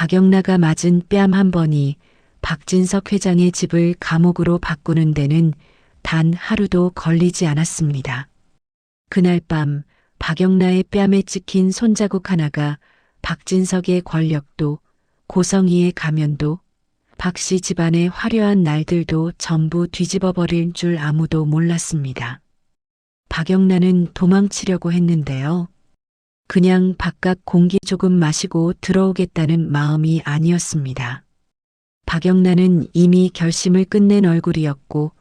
박영나가 맞은 뺨 한 번이 박진석 회장의 집을 감옥으로 바꾸는 데는 단 하루도 걸리지 않았습니다. 그날 밤 박영나의 뺨에 찍힌 손자국 하나가 박진석의 권력도, 고성희의 가면도, 박씨 집안의 화려한 날들도 전부 뒤집어 버릴 줄 아무도 몰랐습니다. 박영나는 도망치려고 했는데요. 그냥 바깥 공기 조금 마시고 들어오겠다는 마음이 아니었습니다. 박영나는 이미 결심을 끝낸 얼굴이었고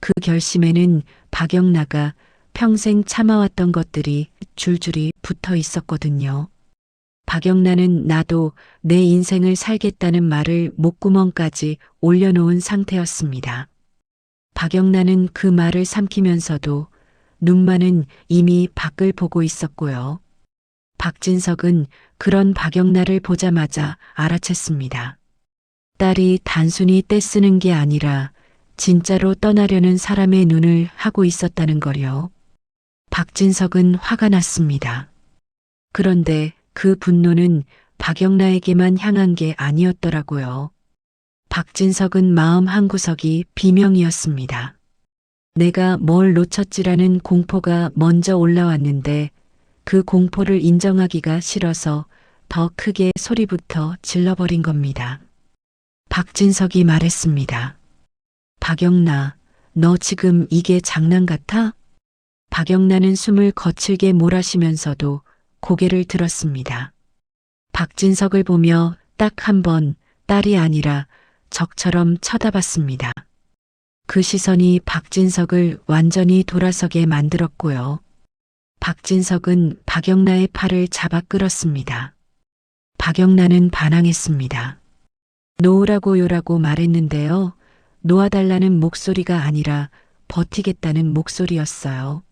그 결심에는 박영나가 평생 참아왔던 것들이 줄줄이 붙어 있었거든요. 박영나는 나도 내 인생을 살겠다는 말을 목구멍까지 올려놓은 상태였습니다. 박영나는 그 말을 삼키면서도 눈만은 이미 밖을 보고 있었고요. 박진석은 그런 박영나를 보자마자 알아챘습니다. 딸이 단순히 떼쓰는 게 아니라 진짜로 떠나려는 사람의 눈을 하고 있었다는 걸요. 박진석은 화가 났습니다. 그런데 그 분노는 박영나에게만 향한 게 아니었더라고요. 박진석은 마음 한구석이 비명이었습니다. 내가 뭘 놓쳤지라는 공포가 먼저 올라왔는데 그 공포를 인정하기가 싫어서 더 크게 소리부터 질러버린 겁니다. 박진석이 말했습니다. 박영나, 너 지금 이게 장난 같아? 박영나는 숨을 거칠게 몰아쉬면서도 고개를 들었습니다. 박진석을 보며 딱 한 번 딸이 아니라 적처럼 쳐다봤습니다. 그 시선이 박진석을 완전히 돌아서게 만들었고요. 박진석은 박영나의 팔을 잡아 끌었습니다. 박영나는 반항했습니다. 놓으라고 요라고 말했는데요. 놓아달라는 목소리가 아니라 버티겠다는 목소리였어요.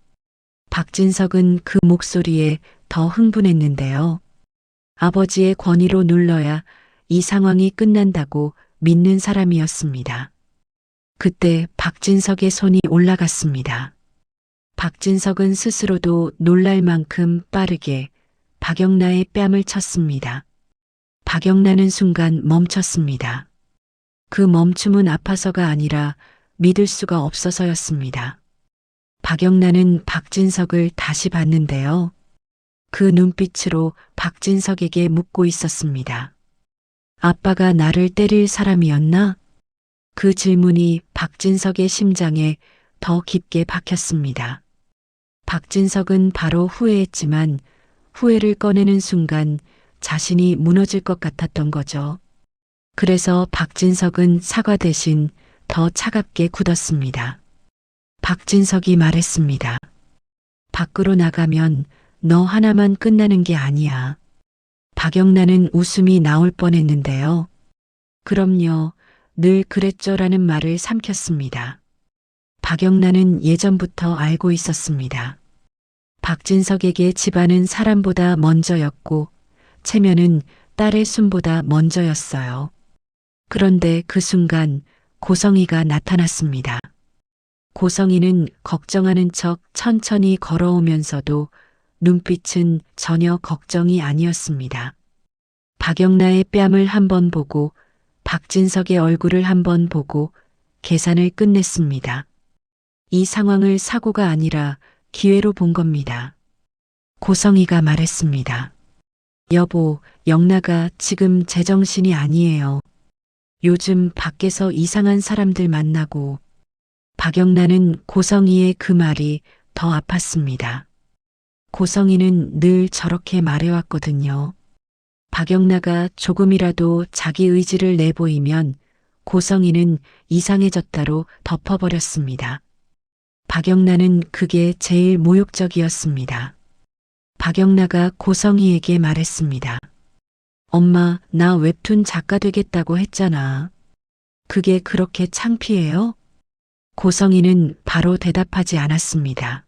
박진석은 그 목소리에 더 흥분했는데요. 아버지의 권위로 눌러야 이 상황이 끝난다고 믿는 사람이었습니다. 그때 박진석의 손이 올라갔습니다. 박진석은 스스로도 놀랄 만큼 빠르게 박영나의 뺨을 쳤습니다. 박영나는 순간 멈췄습니다. 그 멈춤은 아파서가 아니라 믿을 수가 없어서였습니다. 박영나는 박진석을 다시 봤는데요. 그 눈빛으로 박진석에게 묻고 있었습니다. 아빠가 나를 때릴 사람이었나? 그 질문이 박진석의 심장에 더 깊게 박혔습니다. 박진석은 바로 후회했지만 후회를 꺼내는 순간 자신이 무너질 것 같았던 거죠. 그래서 박진석은 사과 대신 더 차갑게 굳었습니다. 박진석이 말했습니다. 밖으로 나가면 너 하나만 끝나는 게 아니야. 박영나는 웃음이 나올 뻔했는데요. 그럼요, 늘 그랬죠라는 말을 삼켰습니다. 박영나는 예전부터 알고 있었습니다. 박진석에게 집안은 사람보다 먼저였고 체면은 딸의 숨보다 먼저였어요. 그런데 그 순간 고성희가 나타났습니다. 고성희는 걱정하는 척 천천히 걸어오면서도 눈빛은 전혀 걱정이 아니었습니다. 박영나의 뺨을 한번 보고 박진석의 얼굴을 한번 보고 계산을 끝냈습니다. 이 상황을 사고가 아니라 기회로 본 겁니다. 고성희가 말했습니다. 여보, 영나가 지금 제정신이 아니에요. 요즘 밖에서 이상한 사람들 만나고. 박영나는 고성희의 그 말이 더 아팠습니다. 고성희는 늘 저렇게 말해왔거든요. 박영나가 조금이라도 자기 의지를 내보이면 고성희는 이상해졌다로 덮어버렸습니다. 박영나는 그게 제일 모욕적이었습니다. 박영나가 고성희에게 말했습니다. 엄마, 나 웹툰 작가 되겠다고 했잖아. 그게 그렇게 창피해요? 고성희는 바로 대답하지 않았습니다.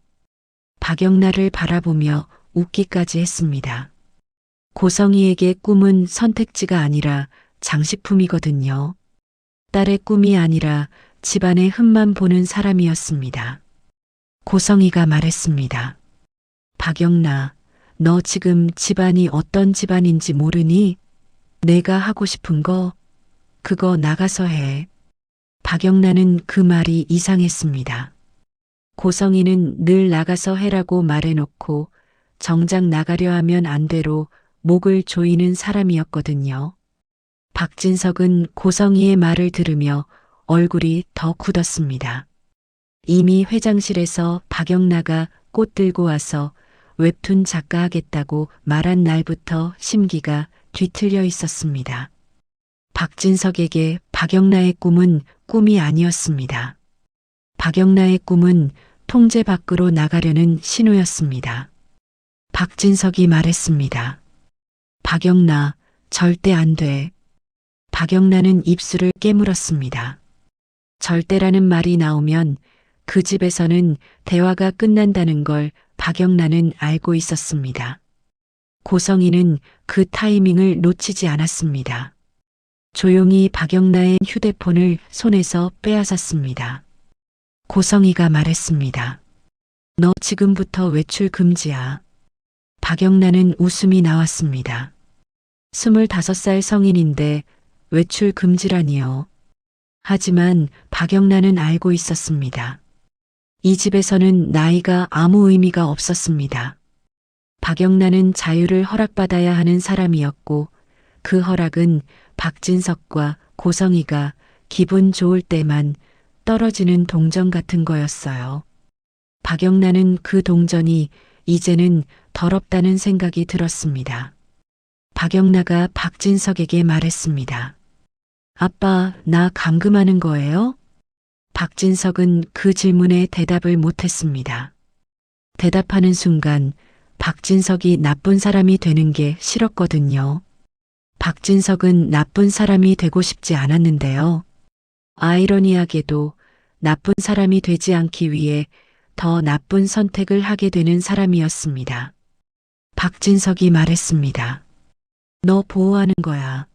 박영나를 바라보며 웃기까지 했습니다. 고성희에게 꿈은 선택지가 아니라 장식품이거든요. 딸의 꿈이 아니라 집안의 흠만 보는 사람이었습니다. 고성희가 말했습니다. 박영나, 너 지금 집안이 어떤 집안인지 모르니? 내가 하고 싶은 거, 그거 나가서 해. 박영란은 그 말이 이상했습니다. 고성이는 늘 나가서 해라고 말해놓고 정작 나가려 하면 안 되로 목을 조이는 사람이었거든요. 박진석은 고성이의 말을 들으며 얼굴이 더 굳었습니다. 이미 회장실에서 박영라가 꽃 들고 와서 웹툰 작가 하겠다고 말한 날부터 심기가 뒤틀려 있었습니다. 박진석에게 박영라의 꿈은 꿈이 아니었습니다. 박영라의 꿈은 통제 밖으로 나가려는 신호였습니다. 박진석이 말했습니다. 박영라, 절대 안 돼. 박영라는 입술을 깨물었습니다. 절대라는 말이 나오면 그 집에서는 대화가 끝난다는 걸 박영란은 알고 있었습니다. 고성이는 그 타이밍을 놓치지 않았습니다. 조용히 박영란의 휴대폰을 손에서 빼앗았습니다. 고성이가 말했습니다. 너 지금부터 외출 금지야. 박영란은 웃음이 나왔습니다. 25살 성인인데 외출 금지라니요. 하지만 박영란은 알고 있었습니다. 이 집에서는 나이가 아무 의미가 없었습니다. 박영란은 자유를 허락받아야 하는 사람이었고 그 허락은 박진석과 고성이가 기분 좋을 때만 떨어지는 동전 같은 거였어요. 박영란은 그 동전이 이제는 더럽다는 생각이 들었습니다. 박영라가 박진석에게 말했습니다. 아빠, 나 감금하는 거예요? 박진석은 그 질문에 대답을 못했습니다. 대답하는 순간 박진석이 나쁜 사람이 되는 게 싫었거든요. 박진석은 나쁜 사람이 되고 싶지 않았는데요. 아이러니하게도 나쁜 사람이 되지 않기 위해 더 나쁜 선택을 하게 되는 사람이었습니다. 박진석이 말했습니다. 너 보호하는 거야.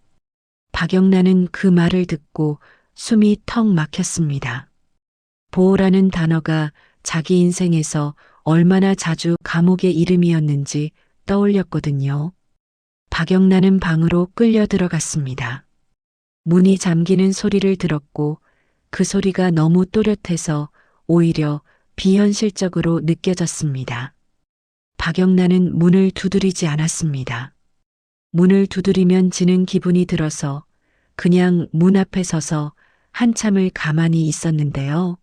박영란은 그 말을 듣고 숨이 턱 막혔습니다. 보호라는 단어가 자기 인생에서 얼마나 자주 감옥의 이름이었는지 떠올렸거든요. 박영란은 방으로 끌려 들어갔습니다. 문이 잠기는 소리를 들었고 그 소리가 너무 또렷해서 오히려 비현실적으로 느껴졌습니다. 박영란은 문을 두드리지 않았습니다. 문을 두드리면 지는 기분이 들어서 그냥 문 앞에 서서 한참을 가만히 있었는데요.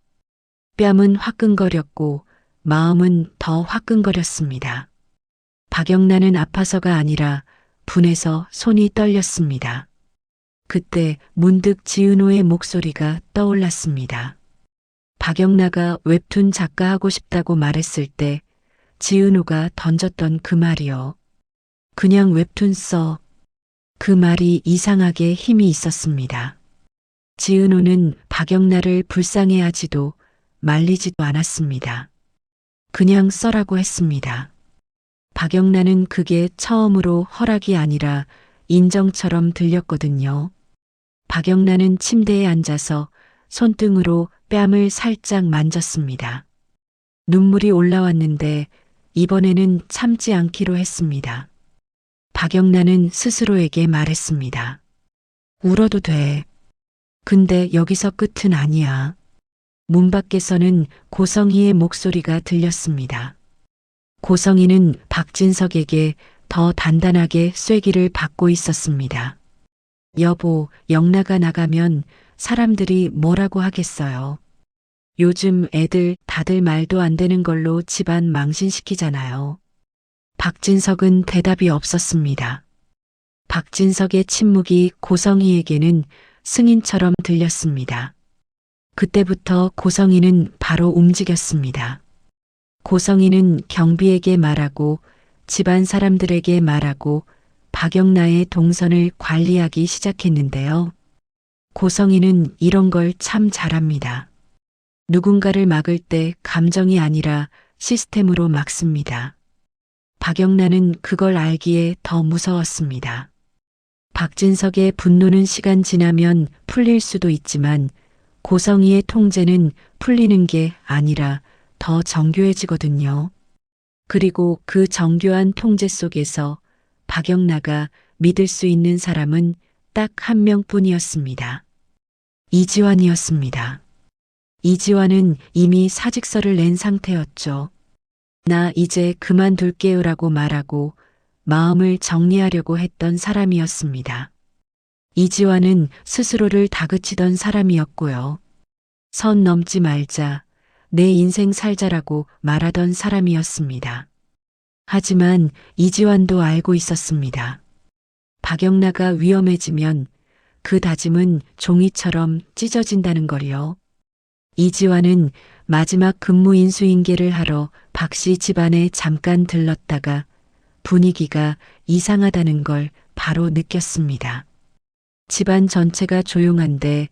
뺨은 화끈거렸고 마음은 더 화끈거렸습니다. 박영란은 아파서가 아니라 분해서 손이 떨렸습니다. 그때 문득 지은호의 목소리가 떠올랐습니다. 박영라가 웹툰 작가하고 싶다고 말했을 때 지은호가 던졌던 그 말이요. 그냥 웹툰 써. 그 말이 이상하게 힘이 있었습니다. 지은호는 박영라를 불쌍해하지도 말리지도 않았습니다. 그냥 써라고 했습니다. 박영란은 그게 처음으로 허락이 아니라 인정처럼 들렸거든요. 박영란은 침대에 앉아서 손등으로 뺨을 살짝 만졌습니다. 눈물이 올라왔는데 이번에는 참지 않기로 했습니다. 박영란은 스스로에게 말했습니다. 울어도 돼. 근데 여기서 끝은 아니야. 문 밖에서는 고성희의 목소리가 들렸습니다. 고성희는 박진석에게 더 단단하게 쐐기를 받고 있었습니다. 여보, 영라가 나가면 사람들이 뭐라고 하겠어요. 요즘 애들 다들 말도 안 되는 걸로 집안 망신시키잖아요. 박진석은 대답이 없었습니다. 박진석의 침묵이 고성희에게는 승인처럼 들렸습니다. 그때부터 고성희는 바로 움직였습니다. 고성희는 경비에게 말하고 집안 사람들에게 말하고 박영라의 동선을 관리하기 시작했는데요. 고성희는 이런 걸 참 잘합니다. 누군가를 막을 때 감정이 아니라 시스템으로 막습니다. 박영란은 그걸 알기에 더 무서웠습니다. 박진석의 분노는 시간 지나면 풀릴 수도 있지만 고성희의 통제는 풀리는 게 아니라 더 정교해지거든요. 그리고 그 정교한 통제 속에서 박영라가 믿을 수 있는 사람은 딱 한 명뿐이었습니다. 이지환이었습니다. 이지환은 이미 사직서를 낸 상태였죠. 나 이제 그만둘게요라고 말하고 마음을 정리하려고 했던 사람이었습니다. 이지환은 스스로를 다그치던 사람이었고요. 선 넘지 말자, 내 인생 살자라고 말하던 사람이었습니다. 하지만 이지환도 알고 있었습니다. 박영나가 위험해지면 그 다짐은 종이처럼 찢어진다는 걸요. 이지환은 마지막 근무 인수인계를 하러 박씨 집안에 잠깐 들렀다가 분위기가 이상하다는 걸 바로 느꼈습니다. 집안 전체가 조용한데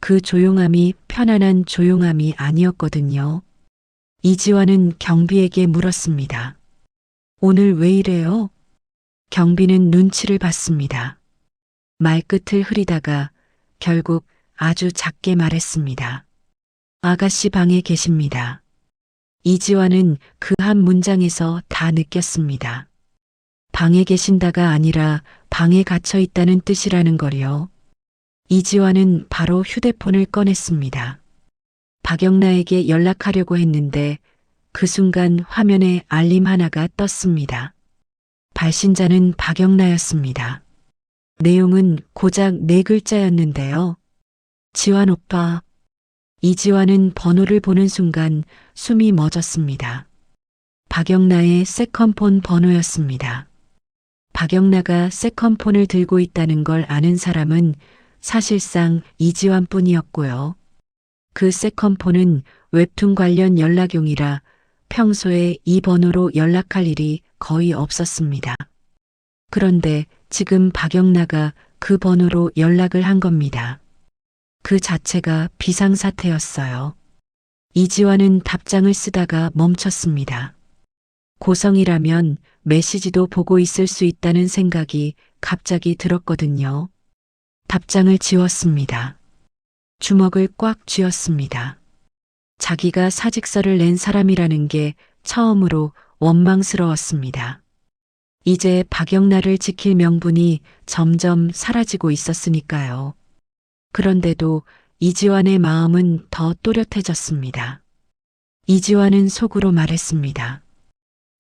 그 조용함이 편안한 조용함이 아니었거든요. 이지환은 경비에게 물었습니다. 오늘 왜 이래요? 경비는 눈치를 봤습니다. 말끝을 흐리다가 결국 아주 작게 말했습니다. 아가씨 방에 계십니다. 이지환은 그 한 문장에서 다 느꼈습니다. 방에 계신다가 아니라 방에 갇혀 있다는 뜻이라는 걸요. 이지환은 바로 휴대폰을 꺼냈습니다. 박영나에게 연락하려고 했는데 그 순간 화면에 알림 하나가 떴습니다. 발신자는 박영나였습니다. 내용은 고작 4글자였는데요. 지환 오빠. 이지환은 번호를 보는 순간 숨이 멎었습니다. 박영나의 세컨폰 번호였습니다. 박영나가 세컨폰을 들고 있다는 걸 아는 사람은 사실상 이지환뿐이었고요. 그 세컨폰은 웹툰 관련 연락용이라 평소에 이 번호로 연락할 일이 거의 없었습니다. 그런데 지금 박영나가 그 번호로 연락을 한 겁니다. 그 자체가 비상사태였어요. 이지환은 답장을 쓰다가 멈췄습니다. 고성이라면 메시지도 보고 있을 수 있다는 생각이 갑자기 들었거든요. 답장을 지웠습니다. 주먹을 꽉 쥐었습니다. 자기가 사직서를 낸 사람이라는 게 처음으로 원망스러웠습니다. 이제 박영나를 지킬 명분이 점점 사라지고 있었으니까요. 그런데도 이지환의 마음은 더 또렷해졌습니다. 이지환은 속으로 말했습니다.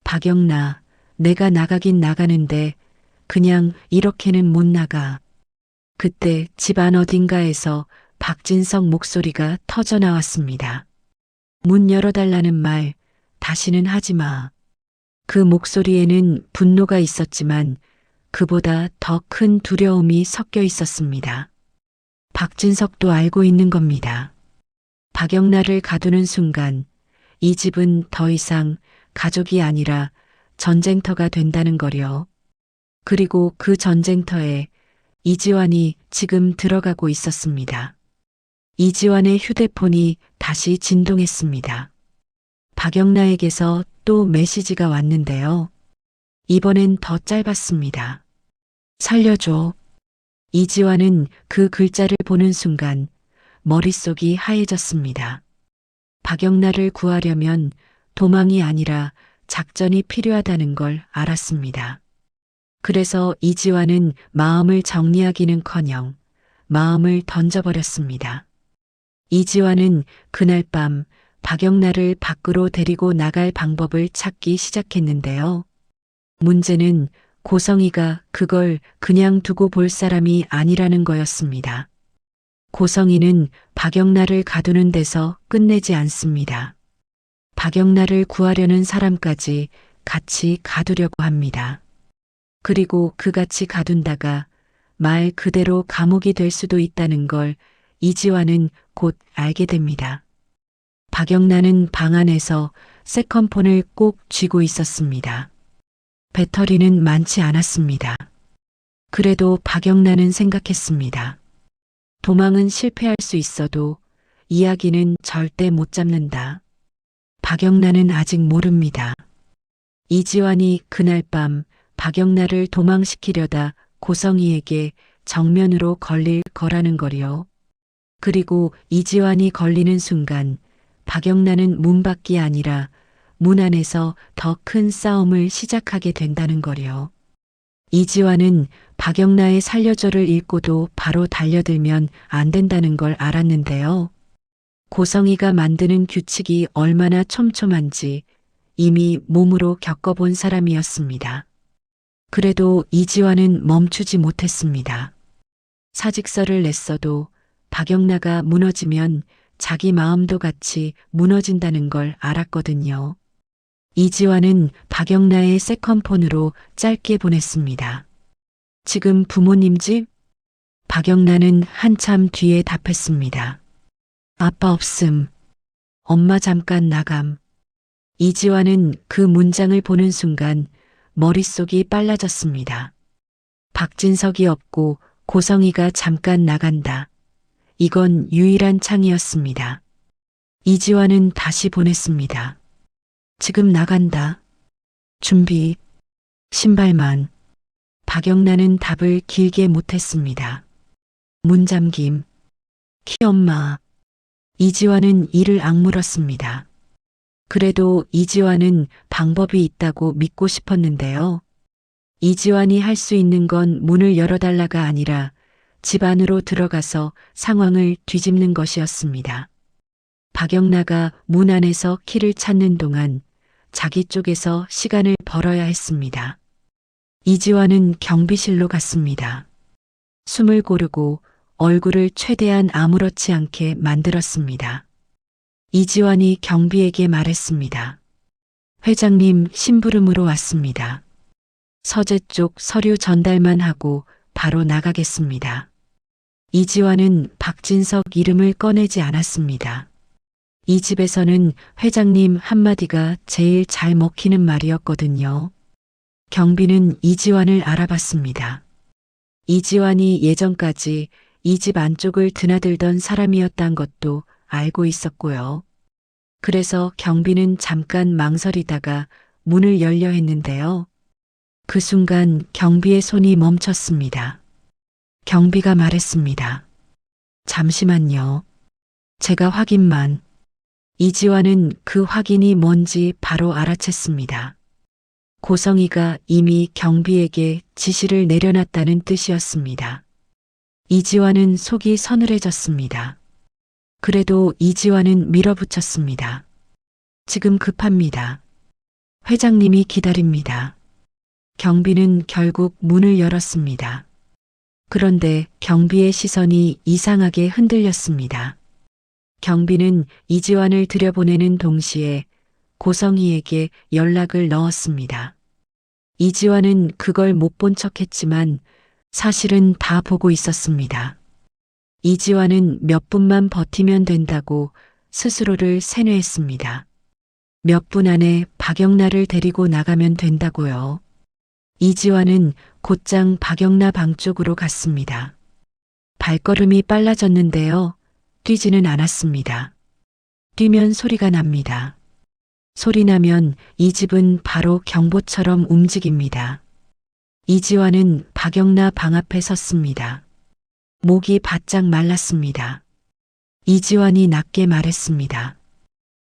박영나, 내가 나가긴 나가는데 그냥 이렇게는 못 나가. 그때 집안 어딘가에서 박진석 목소리가 터져 나왔습니다. 문 열어달라는 말 다시는 하지 마. 그 목소리에는 분노가 있었지만 그보다 더 큰 두려움이 섞여 있었습니다. 박진석도 알고 있는 겁니다. 박영나를 가두는 순간 이 집은 더 이상 가족이 아니라 전쟁터가 된다는 거려. 그리고 그 전쟁터에 이지환이 지금 들어가고 있었습니다. 이지환의 휴대폰이 다시 진동했습니다. 박영나에게서 또 메시지가 왔는데요. 이번엔 더 짧았습니다. 살려줘. 이지환은 그 글자를 보는 순간 머릿속이 하얘졌습니다. 박영나를 구하려면 도망이 아니라 작전이 필요하다는 걸 알았습니다. 그래서 이지환은 마음을 정리하기는커녕 마음을 던져버렸습니다. 이지환은 그날 밤 박영나를 밖으로 데리고 나갈 방법을 찾기 시작했는데요. 문제는 고성이가 그걸 그냥 두고 볼 사람이 아니라는 거였습니다. 고성이는 박영나를 가두는 데서 끝내지 않습니다. 박영나를 구하려는 사람까지 같이 가두려고 합니다. 그리고 그같이 가둔다가 말 그대로 감옥이 될 수도 있다는 걸 이지환은 곧 알게 됩니다. 박영나는 방 안에서 세컨폰을 꼭 쥐고 있었습니다. 배터리는 많지 않았습니다. 그래도 박영나는 생각했습니다. 도망은 실패할 수 있어도 이야기는 절대 못 잡는다. 박영나는 아직 모릅니다. 이지환이 그날 밤 박영나를 도망시키려다 고성이에게 정면으로 걸릴 거라는 거리요. 그리고 이지환이 걸리는 순간 박영나는 문 밖이 아니라 문 안에서 더 큰 싸움을 시작하게 된다는 거요. 이지환은 박영나의 살려줘를 읽고도 바로 달려들면 안 된다는 걸 알았는데요. 고성이가 만드는 규칙이 얼마나 촘촘한지 이미 몸으로 겪어본 사람이었습니다. 그래도 이지환은 멈추지 못했습니다. 사직서를 냈어도 박영나가 무너지면 자기 마음도 같이 무너진다는 걸 알았거든요. 이지환은 박영나의 세컨폰으로 짧게 보냈습니다. 지금 부모님 집? 박영나는 한참 뒤에 답했습니다. 아빠 없음. 엄마 잠깐 나감. 이지환은 그 문장을 보는 순간 머릿속이 빨라졌습니다. 박진석이 없고 고성이가 잠깐 나간다. 이건 유일한 창이었습니다. 이지환은 다시 보냈습니다. 지금 나간다. 준비. 신발만. 박영나는 답을 길게 못했습니다. 문 잠김. 키 엄마. 이지환은 이를 악물었습니다. 그래도 이지환은 방법이 있다고 믿고 싶었는데요. 이지환이 할 수 있는 건 문을 열어달라가 아니라 집 안으로 들어가서 상황을 뒤집는 것이었습니다. 박영나가 문 안에서 키를 찾는 동안 자기 쪽에서 시간을 벌어야 했습니다. 이지환은 경비실로 갔습니다. 숨을 고르고 얼굴을 최대한 아무렇지 않게 만들었습니다. 이지환이 경비에게 말했습니다. 회장님 심부름으로 왔습니다. 서재 쪽 서류 전달만 하고 바로 나가겠습니다. 이지환은 박진석 이름을 꺼내지 않았습니다. 이 집에서는 회장님 한마디가 제일 잘 먹히는 말이었거든요. 경비는 이지환을 알아봤습니다. 이지환이 예전까지 이 집 안쪽을 드나들던 사람이었단 것도 알고 있었고요. 그래서 경비는 잠깐 망설이다가 문을 열려 했는데요. 그 순간 경비의 손이 멈췄습니다. 경비가 말했습니다. 잠시만요. 제가 확인만. 이지환은 그 확인이 뭔지 바로 알아챘습니다. 고성이가 이미 경비에게 지시를 내려놨다는 뜻이었습니다. 이지환은 속이 서늘해졌습니다. 그래도 이지환은 밀어붙였습니다. 지금 급합니다. 회장님이 기다립니다. 경비는 결국 문을 열었습니다. 그런데 경비의 시선이 이상하게 흔들렸습니다. 경비는 이지환을 들여보내는 동시에 고성이에게 연락을 넣었습니다. 이지환은 그걸 못 본 척했지만 사실은 다 보고 있었습니다. 이지환은 몇 분만 버티면 된다고 스스로를 세뇌했습니다. 몇 분 안에 박영나를 데리고 나가면 된다고요. 이지환은 곧장 박영나 방 쪽으로 갔습니다. 발걸음이 빨라졌는데요. 뛰지는 않았습니다. 뛰면 소리가 납니다. 소리 나면 이 집은 바로 경보처럼 움직입니다. 이지환은 박영나 방 앞에 섰습니다. 목이 바짝 말랐습니다. 이지환이 낮게 말했습니다.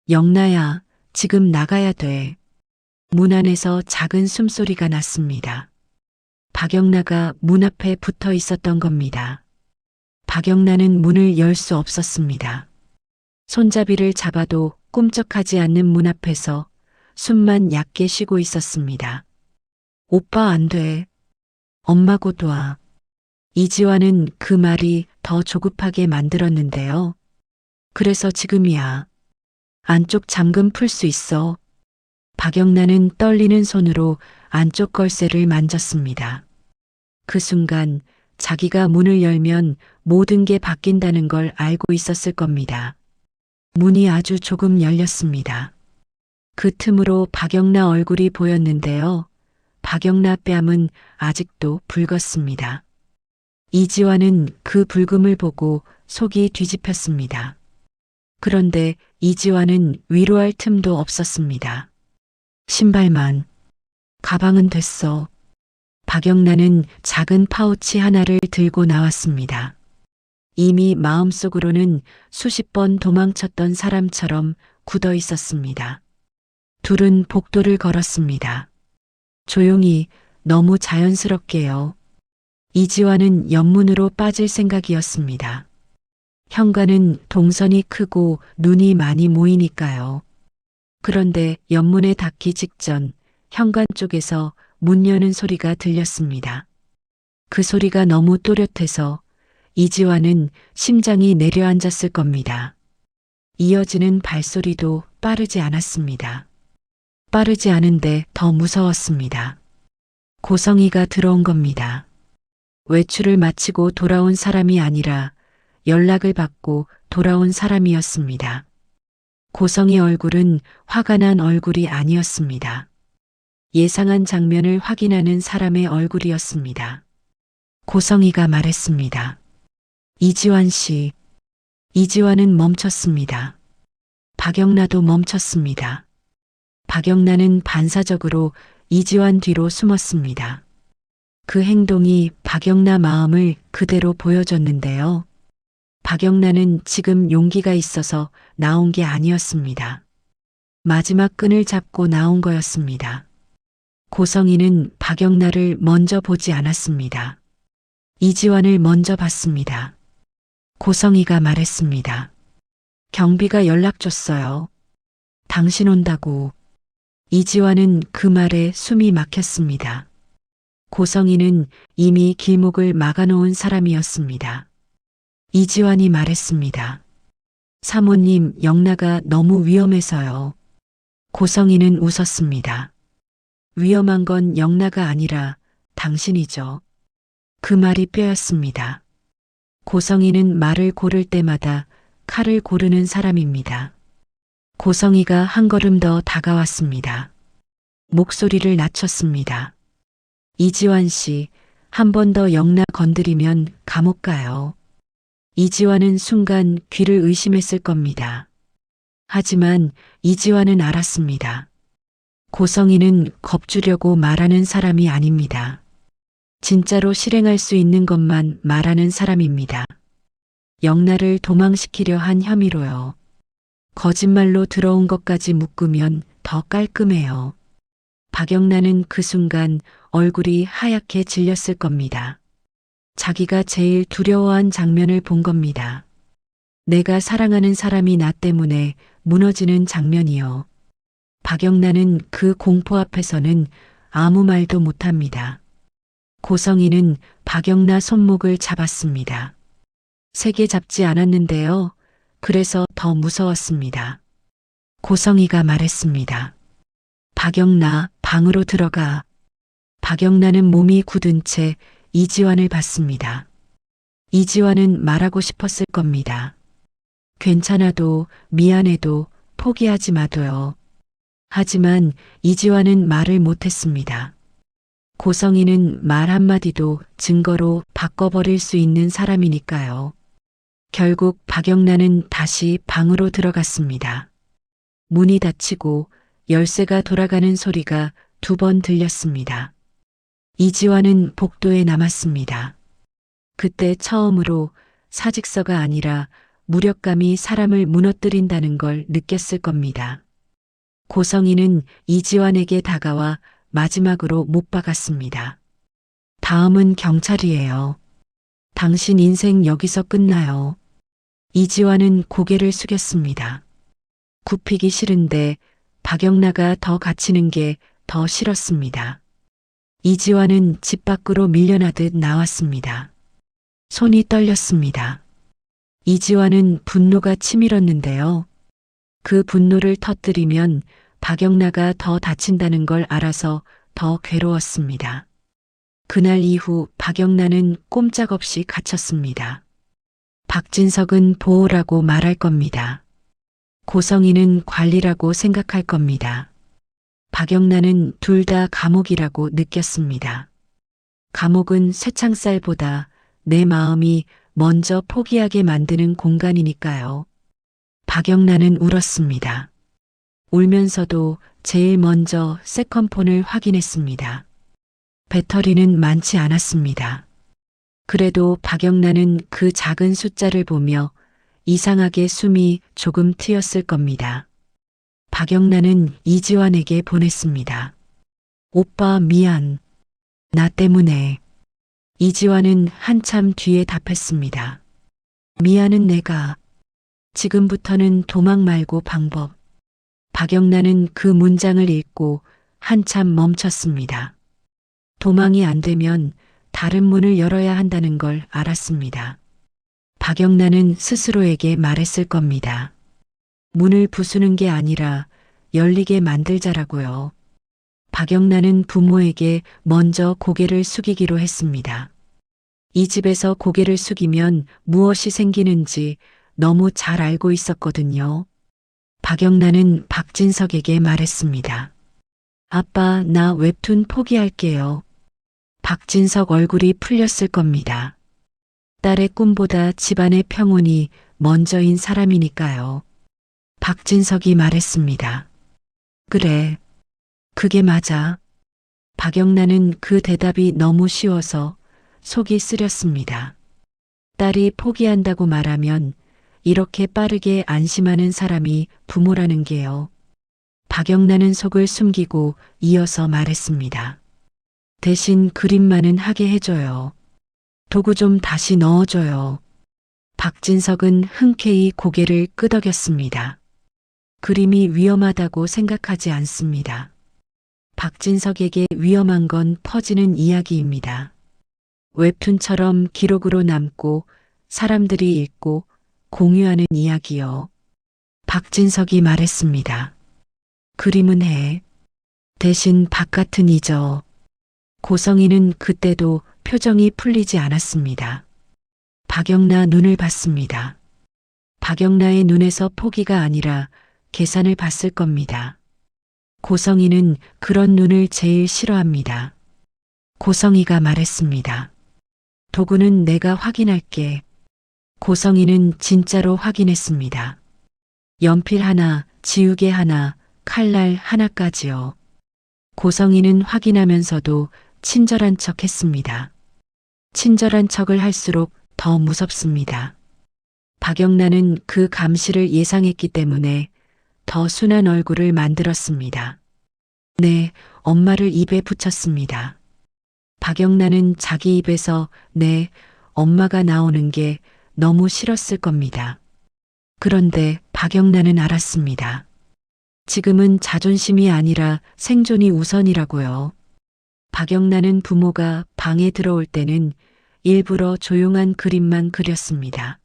영나야, 지금 나가야 돼. 문 안에서 작은 숨소리가 났습니다. 박영나가 문 앞에 붙어 있었던 겁니다. 박영나는 문을 열 수 없었습니다. 손잡이를 잡아도 꿈쩍하지 않는 문 앞에서 숨만 얕게 쉬고 있었습니다. 오빠 안 돼. 엄마 곧 와. 이지환은 그 말이 더 조급하게 만들었는데요. 그래서 지금이야. 안쪽 잠금 풀 수 있어. 박영나는 떨리는 손으로 안쪽 걸쇠를 만졌습니다. 그 순간 자기가 문을 열면 모든 게 바뀐다는 걸 알고 있었을 겁니다. 문이 아주 조금 열렸습니다. 그 틈으로 박영나 얼굴이 보였는데요. 박영나 뺨은 아직도 붉었습니다. 이지환은 그 붉음을 보고 속이 뒤집혔습니다. 그런데 이지환은 위로할 틈도 없었습니다. 신발만. 가방은 됐어. 박영나는 작은 파우치 하나를 들고 나왔습니다. 이미 마음속으로는 수십 번 도망쳤던 사람처럼 굳어 있었습니다. 둘은 복도를 걸었습니다. 조용히 너무 자연스럽게요. 이지환은 연문으로 빠질 생각이었습니다. 현관은 동선이 크고 눈이 많이 모이니까요. 그런데 연문에 닿기 직전 현관 쪽에서 문 여는 소리가 들렸습니다. 그 소리가 너무 또렷해서 이지환은 심장이 내려앉았을 겁니다. 이어지는 발소리도 빠르지 않았습니다. 빠르지 않은데 더 무서웠습니다. 고성이가 들어온 겁니다. 외출을 마치고 돌아온 사람이 아니라 연락을 받고 돌아온 사람이었습니다. 고성이 얼굴은 화가 난 얼굴이 아니었습니다. 예상한 장면을 확인하는 사람의 얼굴이었습니다. 고성이가 말했습니다. 이지환 씨. 이지환은 멈췄습니다. 박영나도 멈췄습니다. 박영나는 반사적으로 이지환 뒤로 숨었습니다. 그 행동이 박영나 마음을 그대로 보여줬는데요. 박영나는 지금 용기가 있어서 나온 게 아니었습니다. 마지막 끈을 잡고 나온 거였습니다. 고성이는 박영나를 먼저 보지 않았습니다. 이지환을 먼저 봤습니다. 고성이가 말했습니다. 경비가 연락 줬어요. 당신 온다고. 이지환은 그 말에 숨이 막혔습니다. 고성이는 이미 길목을 막아놓은 사람이었습니다. 이지환이 말했습니다. 사모님, 영나가 너무 위험해서요. 고성이는 웃었습니다. 위험한 건 영나가 아니라 당신이죠. 그 말이 뼈였습니다. 고성이는 말을 고를 때마다 칼을 고르는 사람입니다. 고성이가 한 걸음 더 다가왔습니다. 목소리를 낮췄습니다. 이지환 씨, 한 번 더 영나 건드리면 감옥 가요. 이지환은 순간 귀를 의심했을 겁니다. 하지만 이지환은 알았습니다. 고성이는 겁주려고 말하는 사람이 아닙니다. 진짜로 실행할 수 있는 것만 말하는 사람입니다. 영나를 도망시키려 한 혐의로요. 거짓말로 들어온 것까지 묶으면 더 깔끔해요. 박영나는 그 순간 얼굴이 하얗게 질렸을 겁니다. 자기가 제일 두려워한 장면을 본 겁니다. 내가 사랑하는 사람이 나 때문에 무너지는 장면이요. 박영나는 그 공포 앞에서는 아무 말도 못합니다. 고성이는 박영나 손목을 잡았습니다. 세게 잡지 않았는데요. 그래서 더 무서웠습니다. 고성이가 말했습니다. 박영나, 방으로 들어가. 박영나는 몸이 굳은 채 이지환을 봤습니다. 이지환은 말하고 싶었을 겁니다. 괜찮아도, 미안해도, 포기하지 마도요. 하지만 이지환은 말을 못했습니다. 고성이는 말 한마디도 증거로 바꿔버릴 수 있는 사람이니까요. 결국 박영나는 다시 방으로 들어갔습니다. 문이 닫히고 열쇠가 돌아가는 소리가 2번 들렸습니다. 이지환은 복도에 남았습니다. 그때 처음으로 사직서가 아니라 무력감이 사람을 무너뜨린다는 걸 느꼈을 겁니다. 고성이는 이지환에게 다가와 마지막으로 못 박았습니다. 다음은 경찰이에요. 당신 인생 여기서 끝나요. 이지환은 고개를 숙였습니다. 굽히기 싫은데 박영나가 더 갇히는 게 더 싫었습니다. 이지환은 집 밖으로 밀려나듯 나왔습니다. 손이 떨렸습니다. 이지환은 분노가 치밀었는데요. 그 분노를 터뜨리면 박영나가 더 다친다는 걸 알아서 더 괴로웠습니다. 그날 이후 박영나는 꼼짝없이 갇혔습니다. 박진석은 보호라고 말할 겁니다. 고성이는 관리라고 생각할 겁니다. 박영나는 둘 다 감옥이라고 느꼈습니다. 감옥은 쇠창살보다 내 마음이 먼저 포기하게 만드는 공간이니까요. 박영나는 울었습니다. 울면서도 제일 먼저 세컨폰을 확인했습니다. 배터리는 많지 않았습니다. 그래도 박영나는 그 작은 숫자를 보며 이상하게 숨이 조금 트였을 겁니다. 박영나는 이지환에게 보냈습니다. 오빠 미안. 나 때문에. 이지환은 한참 뒤에 답했습니다. 미안은 내가. 지금부터는 도망 말고 방법. 박영란은 그 문장을 읽고 한참 멈췄습니다. 도망이 안 되면 다른 문을 열어야 한다는 걸 알았습니다. 박영란은 스스로에게 말했을 겁니다. 문을 부수는 게 아니라 열리게 만들자라고요. 박영란은 부모에게 먼저 고개를 숙이기로 했습니다. 이 집에서 고개를 숙이면 무엇이 생기는지 너무 잘 알고 있었거든요. 박영란은 박진석에게 말했습니다. 아빠, 나 웹툰 포기할게요. 박진석 얼굴이 풀렸을 겁니다. 딸의 꿈보다 집안의 평온이 먼저인 사람이니까요. 박진석이 말했습니다. 그래. 그게 맞아. 박영란은 그 대답이 너무 쉬워서 속이 쓰렸습니다. 딸이 포기한다고 말하면 이렇게 빠르게 안심하는 사람이 부모라는 게요. 박영란은 속을 숨기고 이어서 말했습니다. 대신 그림만은 하게 해줘요. 도구 좀 다시 넣어줘요. 박진석은 흔쾌히 고개를 끄덕였습니다. 그림이 위험하다고 생각하지 않습니다. 박진석에게 위험한 건 퍼지는 이야기입니다. 웹툰처럼 기록으로 남고 사람들이 읽고 공유하는 이야기요. 박진석이 말했습니다. 그림은 해. 대신 바깥은 잊어. 고성이는 그때도 표정이 풀리지 않았습니다. 박영라 눈을 봤습니다. 박영라의 눈에서 포기가 아니라 계산을 봤을 겁니다. 고성이는 그런 눈을 제일 싫어합니다. 고성이가 말했습니다. 도구는 내가 확인할게. 고성이는 진짜로 확인했습니다. 연필 하나, 지우개 하나, 칼날 하나까지요. 고성이는 확인하면서도 친절한 척 했습니다. 친절한 척을 할수록 더 무섭습니다. 박영란은 그 감시를 예상했기 때문에 더 순한 얼굴을 만들었습니다. 네, 엄마를 입에 붙였습니다. 박영란은 자기 입에서 네, 엄마가 나오는 게 너무 싫었을 겁니다. 그런데 박영란은 알았습니다. 지금은 자존심이 아니라 생존이 우선이라고요. 박영란은 부모가 방에 들어올 때는 일부러 조용한 그림만 그렸습니다.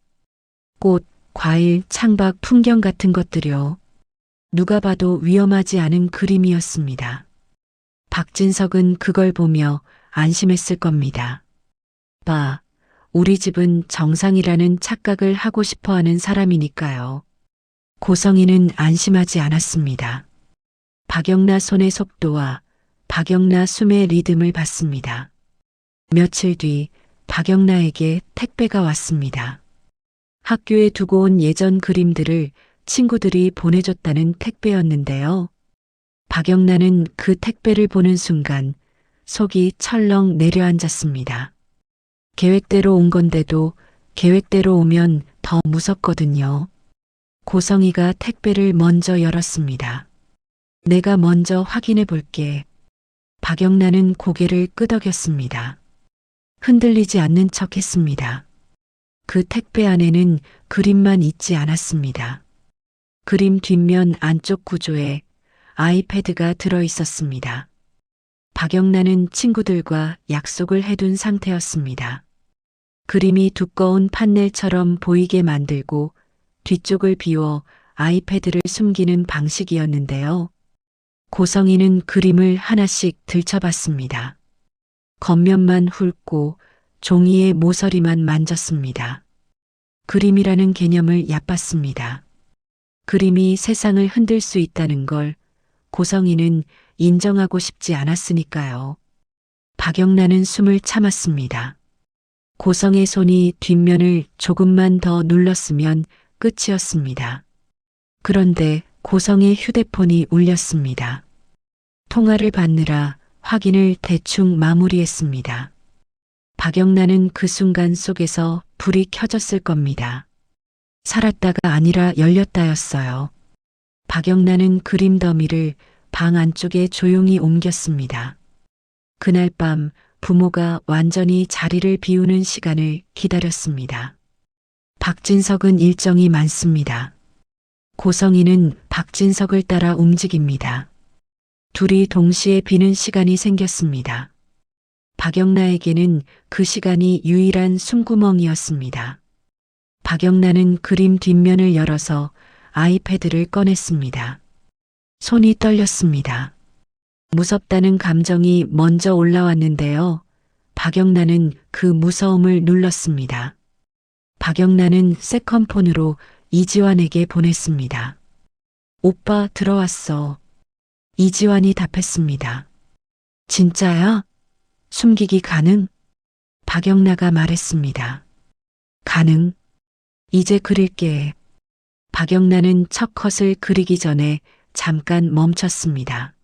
꽃, 과일, 창밖, 풍경 같은 것들요. 누가 봐도 위험하지 않은 그림이었습니다. 박진석은 그걸 보며 안심했을 겁니다. 봐, 우리 집은 정상이라는 착각을 하고 싶어하는 사람이니까요. 고성이는 안심하지 않았습니다. 박영라 손의 속도와 박영라 숨의 리듬을 봤습니다. 며칠 뒤 박영라에게 택배가 왔습니다. 학교에 두고 온 예전 그림들을 친구들이 보내줬다는 택배였는데요. 박영란은 그 택배를 보는 순간 속이 철렁 내려앉았습니다. 계획대로 온 건데도 계획대로 오면 더 무섭거든요. 고성이가 택배를 먼저 열었습니다. 내가 먼저 확인해 볼게. 박영란은 고개를 끄덕였습니다. 흔들리지 않는 척 했습니다. 그 택배 안에는 그림만 있지 않았습니다. 그림 뒷면 안쪽 구조에 아이패드가 들어 있었습니다. 박영란은 친구들과 약속을 해둔 상태였습니다. 그림이 두꺼운 판넬처럼 보이게 만들고 뒤쪽을 비워 아이패드를 숨기는 방식이었는데요. 고성이는 그림을 하나씩 들춰봤습니다. 겉면만 훑고 종이의 모서리만 만졌습니다. 그림이라는 개념을 얕봤습니다. 그림이 세상을 흔들 수 있다는 걸 고성이는 인정하고 싶지 않았으니까요. 박영란은 숨을 참았습니다. 고성의 손이 뒷면을 조금만 더 눌렀으면 끝이었습니다. 그런데 고성의 휴대폰이 울렸습니다. 통화를 받느라 확인을 대충 마무리했습니다. 박영란은 그 순간 속에서 불이 켜졌을 겁니다. 살았다가 아니라 열렸다였어요. 박영란은 그림 더미를 방 안쪽에 조용히 옮겼습니다. 그날 밤 부모가 완전히 자리를 비우는 시간을 기다렸습니다. 박진석은 일정이 많습니다. 고성이는 박진석을 따라 움직입니다. 둘이 동시에 비는 시간이 생겼습니다. 박영나에게는 그 시간이 유일한 숨구멍이었습니다. 박영나는 그림 뒷면을 열어서 아이패드를 꺼냈습니다. 손이 떨렸습니다. 무섭다는 감정이 먼저 올라왔는데요. 박영나는 그 무서움을 눌렀습니다. 박영나는 세컨폰으로 이지환에게 보냈습니다. 오빠 들어왔어. 이지환이 답했습니다. 진짜야? 숨기기 가능? 박영나가 말했습니다. 가능. 이제 그릴게. 박영나는 첫 컷을 그리기 전에 잠깐 멈췄습니다.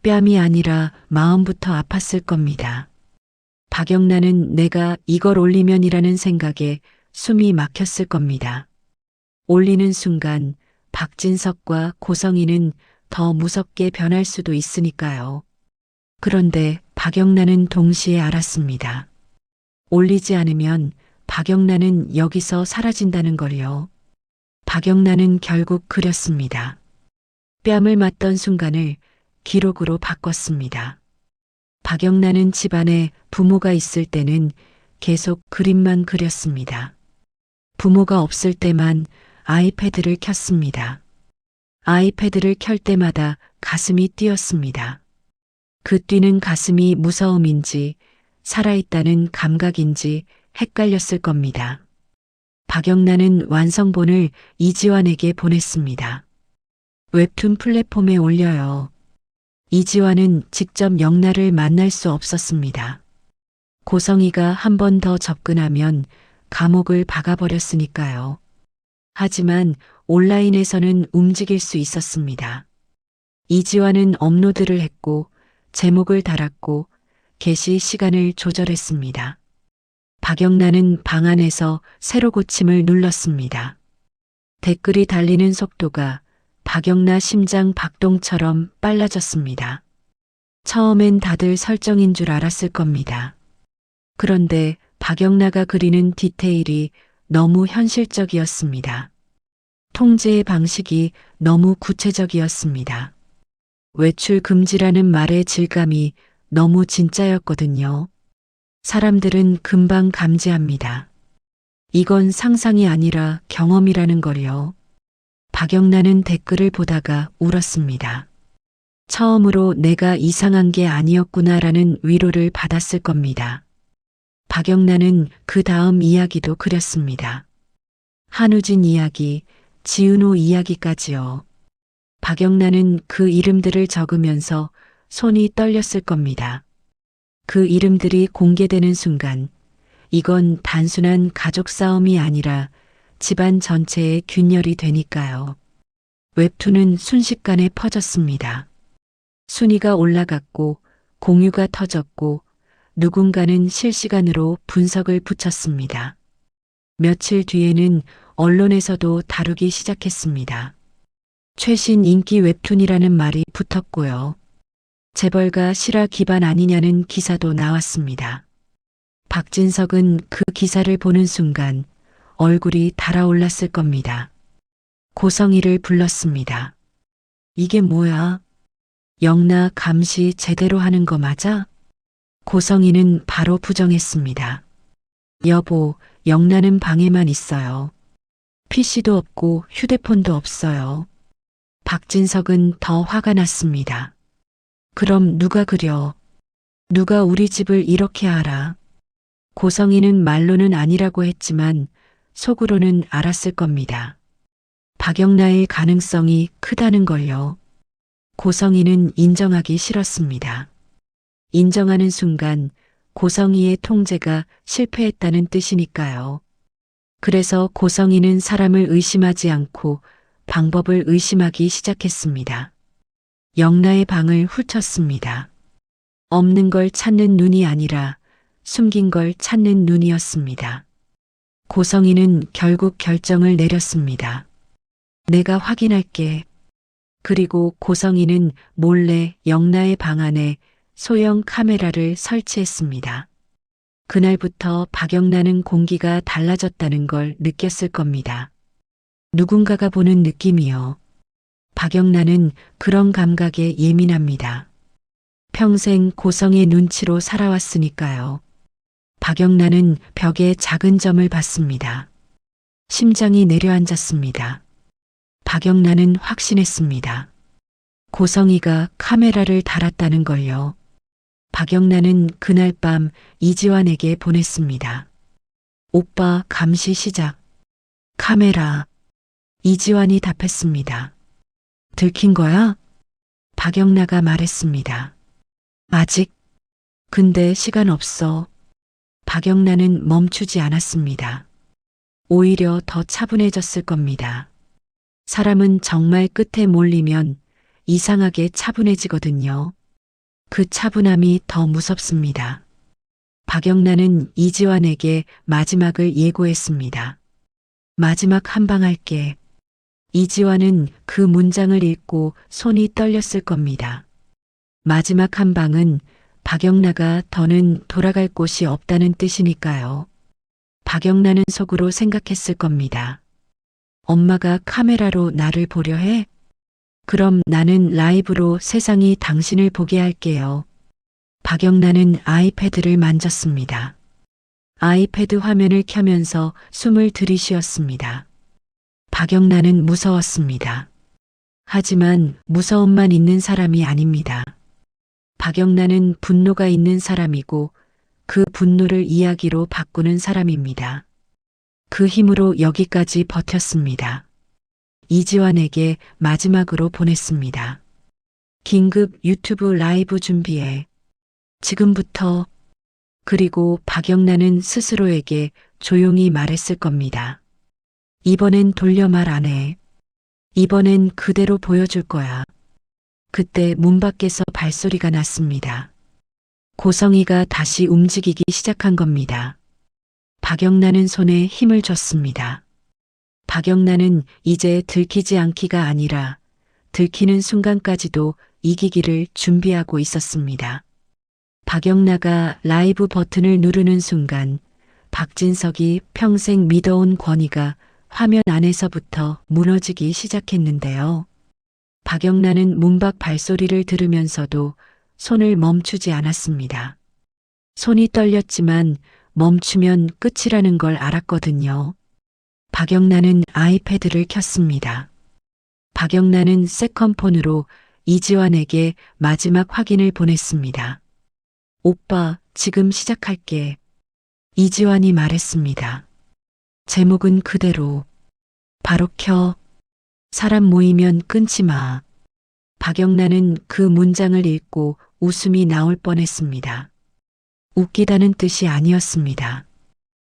뺨이 아니라 마음부터 아팠을 겁니다. 박영나는 내가 이걸 올리면이라는 생각에 숨이 막혔을 겁니다. 올리는 순간 박진석과 고성이는 더 무섭게 변할 수도 있으니까요. 그런데 박영나는 동시에 알았습니다. 올리지 않으면 박영나는 여기서 사라진다는 걸요. 박영나는 결국 그렸습니다. 뺨을 맞던 순간을 기록으로 바꿨습니다. 박영나는 집안에 부모가 있을 때는 계속 그림만 그렸습니다. 부모가 없을 때만 아이패드를 켰습니다. 아이패드를 켤 때마다 가슴이 뛰었습니다. 그 뛰는 가슴이 무서움인지 살아있다는 감각인지 헷갈렸을 겁니다. 박영나는 완성본을 이지환에게 보냈습니다. 웹툰 플랫폼에 올려요. 이지환은 직접 영나를 만날 수 없었습니다. 고성이가 한 번 더 접근하면 감옥을 박아버렸으니까요. 하지만 온라인에서는 움직일 수 있었습니다. 이지환은 업로드를 했고 제목을 달았고 게시 시간을 조절했습니다. 박영나는 방 안에서 새로 고침을 눌렀습니다. 댓글이 달리는 속도가 박영나 심장 박동처럼 빨라졌습니다. 처음엔 다들 설정인 줄 알았을 겁니다. 그런데 박영나가 그리는 디테일이 너무 현실적이었습니다. 통제의 방식이 너무 구체적이었습니다. 외출 금지라는 말의 질감이 너무 진짜였거든요. 사람들은 금방 감지합니다. 이건 상상이 아니라 경험이라는 걸요. 박영나는 댓글을 보다가 울었습니다. 처음으로 내가 이상한 게 아니었구나라는 위로를 받았을 겁니다. 박영나는 그 다음 이야기도 그렸습니다. 한우진 이야기, 지은호 이야기까지요. 박영나는 그 이름들을 적으면서 손이 떨렸을 겁니다. 그 이름들이 공개되는 순간 이건 단순한 가족 싸움이 아니라 집안 전체의 균열이 되니까요. 웹툰은 순식간에 퍼졌습니다. 순위가 올라갔고 공유가 터졌고 누군가는 실시간으로 분석을 붙였습니다. 며칠 뒤에는 언론에서도 다루기 시작했습니다. 최신 인기 웹툰이라는 말이 붙었고요. 재벌가 실화 기반 아니냐는 기사도 나왔습니다. 박진석은 그 기사를 보는 순간 얼굴이 달아올랐을 겁니다. 고성이를 불렀습니다. 이게 뭐야? 영나 감시 제대로 하는 거 맞아? 고성이는 바로 부정했습니다. 여보, 영나는 방에만 있어요. PC도 없고 휴대폰도 없어요. 박진석은 더 화가 났습니다. 그럼 누가 그려? 누가 우리 집을 이렇게 알아? 고성이는 말로는 아니라고 했지만 속으로는 알았을 겁니다. 박영나의 가능성이 크다는 걸요. 고성이는 인정하기 싫었습니다. 인정하는 순간 고성이의 통제가 실패했다는 뜻이니까요. 그래서 고성이는 사람을 의심하지 않고 방법을 의심하기 시작했습니다. 영나의 방을 훑었습니다. 없는 걸 찾는 눈이 아니라 숨긴 걸 찾는 눈이었습니다. 고성이는 결국 결정을 내렸습니다. 내가 확인할게. 그리고 고성이는 몰래 영나의 방 안에 소형 카메라를 설치했습니다. 그날부터 박영란은 공기가 달라졌다는 걸 느꼈을 겁니다. 누군가가 보는 느낌이요. 박영란은 그런 감각에 예민합니다. 평생 고성의 눈치로 살아왔으니까요. 박영란은 벽에 작은 점을 봤습니다. 심장이 내려앉았습니다. 박영란은 확신했습니다. 고성이가 카메라를 달았다는 걸요. 박영란은 그날 밤 이지환에게 보냈습니다. 오빠 감시 시작. 카메라. 이지환이 답했습니다. 들킨 거야? 박영란가 말했습니다. 아직. 근데 시간 없어. 박영란은 멈추지 않았습니다. 오히려 더 차분해졌을 겁니다. 사람은 정말 끝에 몰리면 이상하게 차분해지거든요. 그 차분함이 더 무섭습니다. 박영란은 이지환에게 마지막을 예고했습니다. 마지막 한 방 할게. 이지환은 그 문장을 읽고 손이 떨렸을 겁니다. 마지막 한 방은 박영란가 더는 돌아갈 곳이 없다는 뜻이니까요. 박영란은 속으로 생각했을 겁니다. 엄마가 카메라로 나를 보려 해? 그럼 나는 라이브로 세상이 당신을 보게 할게요. 박영란은 아이패드를 만졌습니다. 아이패드 화면을 켜면서 숨을 들이쉬었습니다. 박영란은 무서웠습니다. 하지만 무서움만 있는 사람이 아닙니다. 박영란은 분노가 있는 사람이고 그 분노를 이야기로 바꾸는 사람입니다. 그 힘으로 여기까지 버텼습니다. 이지환에게 마지막으로 보냈습니다. 긴급 유튜브 라이브 준비해. 지금부터. 그리고 박영란은 스스로에게 조용히 말했을 겁니다. 이번엔 돌려 말 안 해. 이번엔 그대로 보여줄 거야. 그때 문 밖에서 발소리가 났습니다. 고성이가 다시 움직이기 시작한 겁니다. 박영란은 손에 힘을 줬습니다. 박영란은 이제 들키지 않기가 아니라 들키는 순간까지도 이기기를 준비하고 있었습니다. 박영란가 라이브 버튼을 누르는 순간 박진석이 평생 믿어온 권위가 화면 안에서부터 무너지기 시작했는데요. 박영란은 문 밖 발소리를 들으면서도 손을 멈추지 않았습니다. 손이 떨렸지만 멈추면 끝이라는 걸 알았거든요. 박영란은 아이패드를 켰습니다. 박영란은 세컨폰으로 이지환에게 마지막 확인을 보냈습니다. 오빠, 지금 시작할게. 이지환이 말했습니다. 제목은 그대로. 바로 켜. 사람 모이면 끊지 마. 박영란은 그 문장을 읽고 웃음이 나올 뻔했습니다. 웃기다는 뜻이 아니었습니다.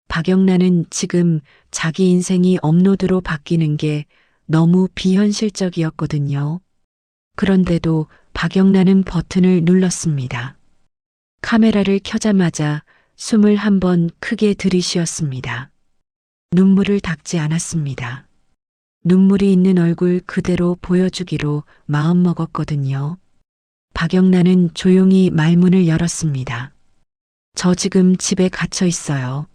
박영란은 지금 자기 인생이 업로드로 바뀌는 게 너무 비현실적이었거든요. 그런데도 박영란은 버튼을 눌렀습니다. 카메라를 켜자마자 숨을 한 번 크게 들이쉬었습니다. 눈물을 닦지 않았습니다. 눈물이 있는 얼굴 그대로 보여주기로 마음먹었거든요. 박영란은 조용히 말문을 열었습니다. 저 지금 집에 갇혀 있어요.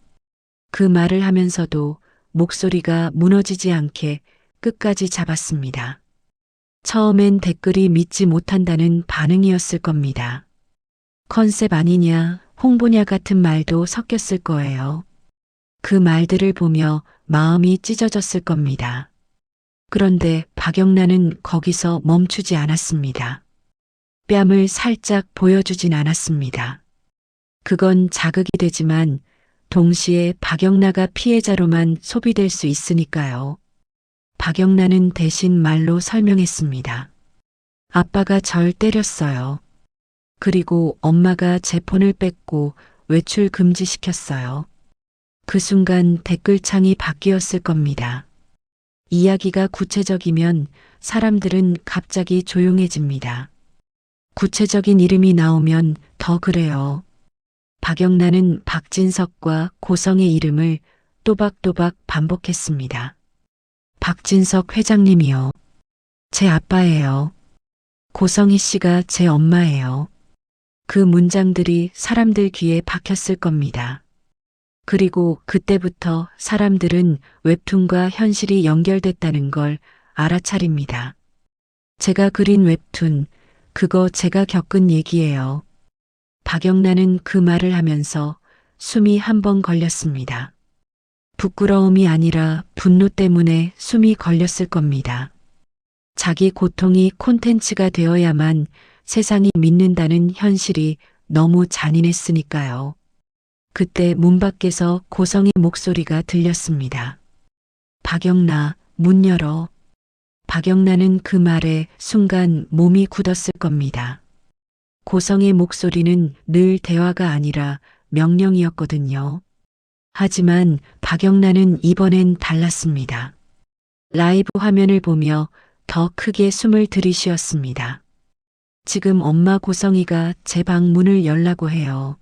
그 말을 하면서도 목소리가 무너지지 않게 끝까지 잡았습니다. 처음엔 댓글이 믿지 못한다는 반응이었을 겁니다. 컨셉 아니냐, 홍보냐 같은 말도 섞였을 거예요. 그 말들을 보며 마음이 찢어졌을 겁니다. 그런데 박영란은 거기서 멈추지 않았습니다. 뺨을 살짝 보여주진 않았습니다. 그건 자극이 되지만 동시에 박영란가 피해자로만 소비될 수 있으니까요. 박영란은 대신 말로 설명했습니다. 아빠가 절 때렸어요. 그리고 엄마가 제 폰을 뺏고 외출 금지시켰어요. 그 순간 댓글창이 바뀌었을 겁니다. 이야기가 구체적이면 사람들은 갑자기 조용해집니다. 구체적인 이름이 나오면 더 그래요. 박영란은 박진석과 고성의 이름을 또박또박 반복했습니다. 박진석 회장님이요. 제 아빠예요. 고성희 씨가 제 엄마예요. 그 문장들이 사람들 귀에 박혔을 겁니다. 그리고 그때부터 사람들은 웹툰과 현실이 연결됐다는 걸 알아차립니다. 제가 그린 웹툰, 그거 제가 겪은 얘기예요. 박영란은 그 말을 하면서 숨이 한 번 걸렸습니다. 부끄러움이 아니라 분노 때문에 숨이 걸렸을 겁니다. 자기 고통이 콘텐츠가 되어야만 세상이 믿는다는 현실이 너무 잔인했으니까요. 그때 문 밖에서 고성의 목소리가 들렸습니다. 박영라, 문 열어. 박영란은 그 말에 순간 몸이 굳었을 겁니다. 고성의 목소리는 늘 대화가 아니라 명령이었거든요. 하지만 박영란은 이번엔 달랐습니다. 라이브 화면을 보며 더 크게 숨을 들이쉬었습니다. 지금 엄마 고성이가 제 방 문을 열라고 해요.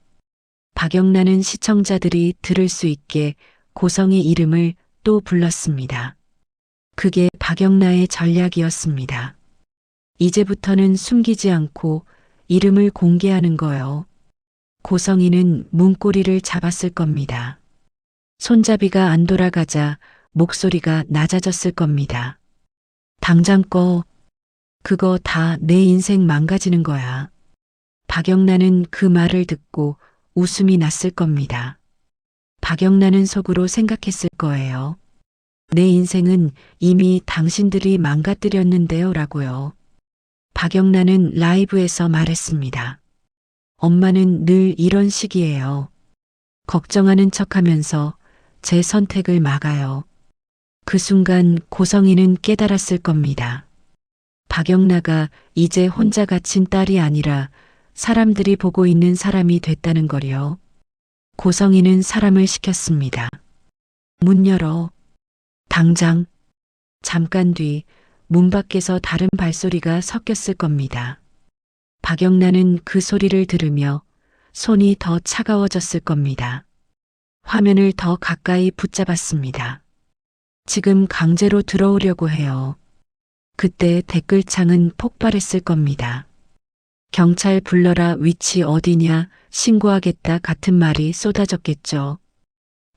박영란은 시청자들이 들을 수 있게 고성의 이름을 또 불렀습니다. 그게 박영란의 전략이었습니다. 이제부터는 숨기지 않고 이름을 공개하는 거요. 고성이는 문고리를 잡았을 겁니다. 손잡이가 안 돌아가자 목소리가 낮아졌을 겁니다. 당장 꺼. 그거 다 내 인생 망가지는 거야. 박영란은 그 말을 듣고 웃음이 났을 겁니다. 박영란은 속으로 생각했을 거예요. 내 인생은 이미 당신들이 망가뜨렸는데요 라고요. 박영란은 라이브에서 말했습니다. 엄마는 늘 이런 식이에요. 걱정하는 척하면서 제 선택을 막아요. 그 순간 고성이는 깨달았을 겁니다. 박영라가 이제 혼자 갇힌 딸이 아니라 사람들이 보고 있는 사람이 됐다는 거요. 고성이는 사람을 시켰습니다. 문 열어. 당장. 잠깐 뒤 문 밖에서 다른 발소리가 섞였을 겁니다. 박영란은 그 소리를 들으며 손이 더 차가워졌을 겁니다. 화면을 더 가까이 붙잡았습니다. 지금 강제로 들어오려고 해요. 그때 댓글창은 폭발했을 겁니다. 경찰 불러라, 위치 어디냐, 신고하겠다 같은 말이 쏟아졌겠죠.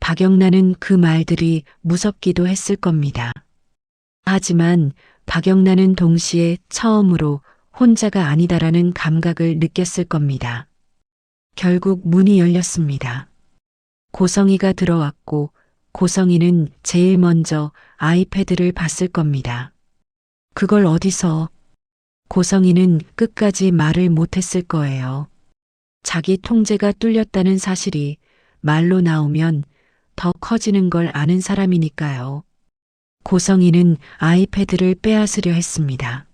박영란은 그 말들이 무섭기도 했을 겁니다. 하지만 박영란은 동시에 처음으로 혼자가 아니다라는 감각을 느꼈을 겁니다. 결국 문이 열렸습니다. 고성이가 들어왔고 고성이는 제일 먼저 아이패드를 봤을 겁니다. 그걸 어디서? 고성이는 끝까지 말을 못했을 거예요. 자기 통제가 뚫렸다는 사실이 말로 나오면 더 커지는 걸 아는 사람이니까요. 고성이는 아이패드를 빼앗으려 했습니다.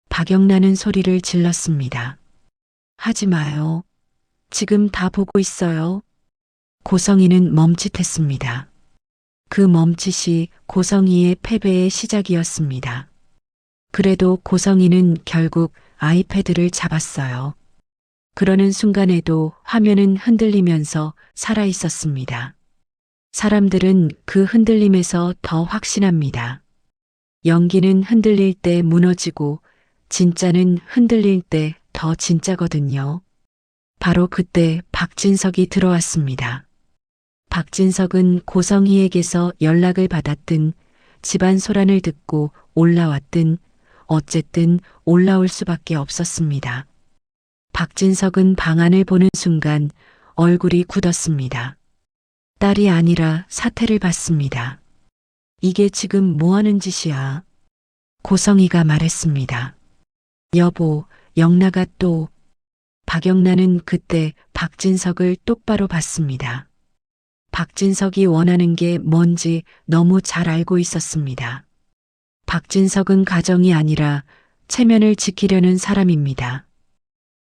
박영란은 소리를 질렀습니다. 하지 마요. 지금 다 보고 있어요. 고성이는 멈칫했습니다. 그 멈칫이 고성이의 패배의 시작이었습니다. 그래도 고성이는 결국 아이패드를 잡았어요. 그러는 순간에도 화면은 흔들리면서 살아 있었습니다. 사람들은 그 흔들림에서 더 확신합니다. 연기는 흔들릴 때 무너지고 진짜는 흔들릴 때 더 진짜거든요. 바로 그때 박진석이 들어왔습니다. 박진석은 고성희에게서 연락을 받았든 집안 소란을 듣고 올라왔든 어쨌든 올라올 수밖에 없었습니다. 박진석은 방안을 보는 순간 얼굴이 굳었습니다. 딸이 아니라 사태를 봤습니다. 이게 지금 뭐 하는 짓이야? 고성희가 말했습니다. 여보, 영라가 또. 박영란은 그때 박진석을 똑바로 봤습니다. 박진석이 원하는 게 뭔지 너무 잘 알고 있었습니다. 박진석은 가정이 아니라 체면을 지키려는 사람입니다.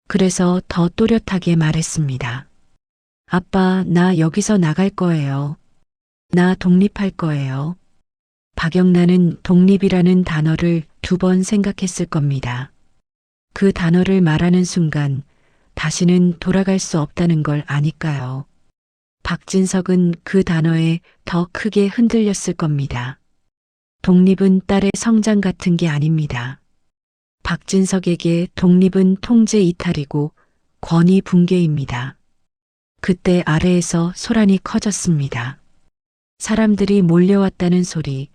그래서 더 또렷하게 말했습니다. 아빠, 나 여기서 나갈 거예요. 나 독립할 거예요. 박영란은 독립이라는 단어를 2번 생각했을 겁니다. 그 단어를 말하는 순간 다시는 돌아갈 수 없다는 걸 아니까요. 박진석은 그 단어에 더 크게 흔들렸을 겁니다. 독립은 딸의 성장 같은 게 아닙니다. 박진석에게 독립은 통제 이탈이고 권위 붕괴입니다. 그때 아래에서 소란이 커졌습니다. 사람들이 몰려왔다는 소리,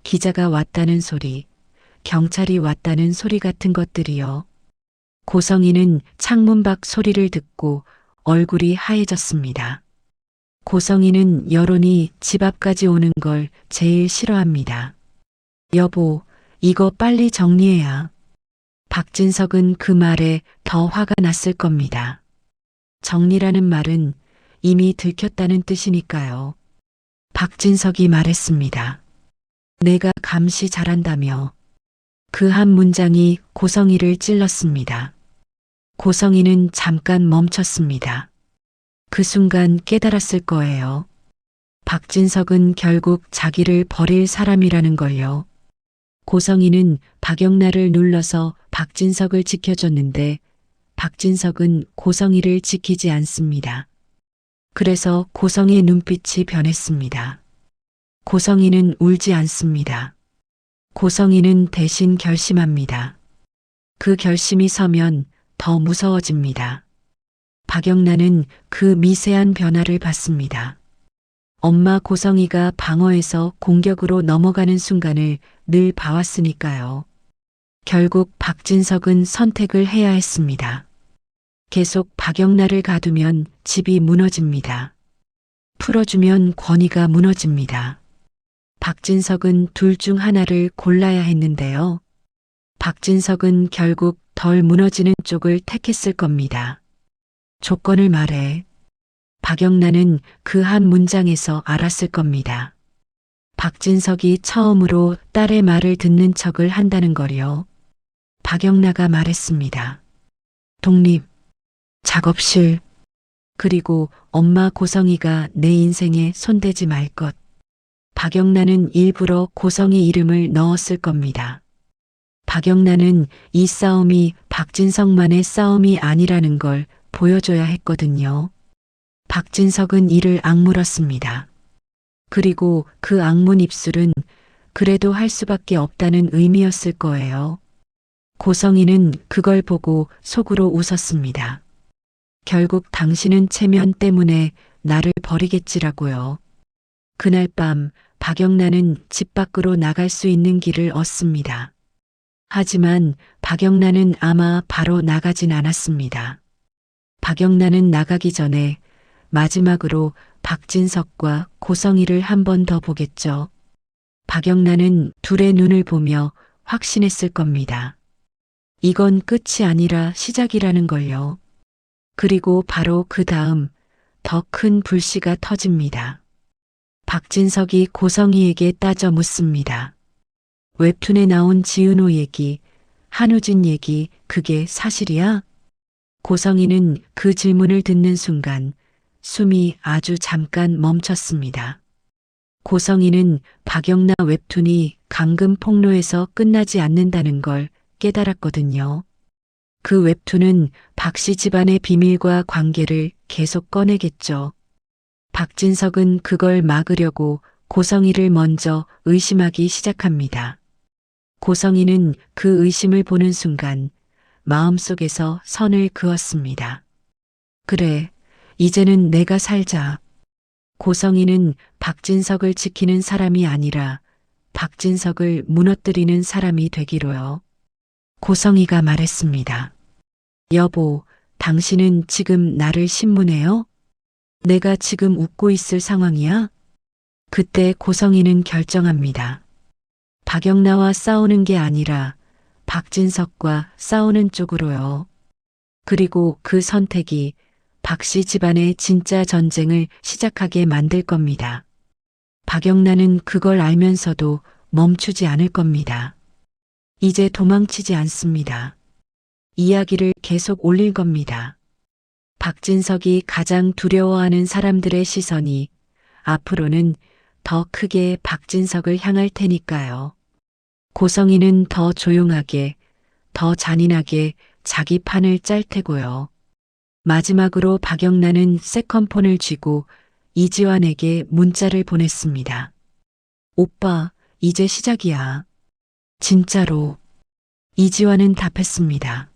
기자가 왔다는 소리, 경찰이 왔다는 소리 같은 것들이요. 고성이는 창문 밖 소리를 듣고 얼굴이 하얘졌습니다. 고성이는 여론이 집 앞까지 오는 걸 제일 싫어합니다. 여보, 이거 빨리 정리해야. 박진석은 그 말에 더 화가 났을 겁니다. 정리라는 말은 이미 들켰다는 뜻이니까요. 박진석이 말했습니다. 내가 감시 잘한다며. 그 한 문장이 고성이를 찔렀습니다. 고성이는 잠깐 멈췄습니다. 그 순간 깨달았을 거예요. 박진석은 결국 자기를 버릴 사람이라는 걸요. 고성이는 박영란을 눌러서 박진석을 지켜줬는데 박진석은 고성이를 지키지 않습니다. 그래서 고성이의 눈빛이 변했습니다. 고성이는 울지 않습니다. 고성이는 대신 결심합니다. 그 결심이 서면 더 무서워집니다. 박영란은 그 미세한 변화를 봤습니다. 엄마 고성이가 방어에서 공격으로 넘어가는 순간을 늘 봐왔으니까요. 결국 박진석은 선택을 해야 했습니다. 계속 박영란을 가두면 집이 무너집니다. 풀어주면 권위가 무너집니다. 박진석은 둘 중 하나를 골라야 했는데요. 박진석은 결국 덜 무너지는 쪽을 택했을 겁니다. 조건을 말해. 박영란은 그 한 문장에서 알았을 겁니다. 박진석이 처음으로 딸의 말을 듣는 척을 한다는 거요. 박영란가 말했습니다. 독립, 작업실, 그리고 엄마 고성이가 내 인생에 손대지 말 것. 박영란은 일부러 고성이 이름을 넣었을 겁니다. 박영란은 이 싸움이 박진석만의 싸움이 아니라는 걸 보여줘야 했거든요. 박진석은 이를 악물었습니다. 그리고 그 악문 입술은 그래도 할 수밖에 없다는 의미였을 거예요. 고성이는 그걸 보고 속으로 웃었습니다. 결국 당신은 체면 때문에 나를 버리겠지라고요. 그날 밤 박영란은 집 밖으로 나갈 수 있는 길을 얻습니다. 하지만 박영란은 아마 바로 나가진 않았습니다. 박영란은 나가기 전에 마지막으로 박진석과 고성이를 한 번 더 보겠죠. 박영란은 둘의 눈을 보며 확신했을 겁니다. 이건 끝이 아니라 시작이라는 걸요. 그리고 바로 그 다음 더 큰 불씨가 터집니다. 박진석이 고성이에게 따져 묻습니다. 웹툰에 나온 지은호 얘기, 한우진 얘기, 그게 사실이야? 고성이는 그 질문을 듣는 순간 숨이 아주 잠깐 멈췄습니다. 고성이는 박영란 웹툰이 강금 폭로에서 끝나지 않는다는 걸 깨달았거든요. 그 웹툰은 박씨 집안의 비밀과 관계를 계속 꺼내겠죠. 박진석은 그걸 막으려고 고성이를 먼저 의심하기 시작합니다. 고성이는 그 의심을 보는 순간 마음속에서 선을 그었습니다. 그래, 이제는 내가 살자. 고성이는 박진석을 지키는 사람이 아니라 박진석을 무너뜨리는 사람이 되기로요. 고성이가 말했습니다. 여보, 당신은 지금 나를 신문해요? 내가 지금 웃고 있을 상황이야? 그때 고성이는 결정합니다. 박영란와 싸우는 게 아니라 박진석과 싸우는 쪽으로요. 그리고 그 선택이 박씨 집안의 진짜 전쟁을 시작하게 만들 겁니다. 박영란은 그걸 알면서도 멈추지 않을 겁니다. 이제 도망치지 않습니다. 이야기를 계속 올릴 겁니다. 박진석이 가장 두려워하는 사람들의 시선이 앞으로는 더 크게 박진석을 향할 테니까요. 고성이는 더 조용하게, 더 잔인하게 자기 판을 짤 테고요. 마지막으로 박영란은 세컨폰을 쥐고 이지환에게 문자를 보냈습니다. 오빠, 이제 시작이야. 진짜로. 이지환은 답했습니다.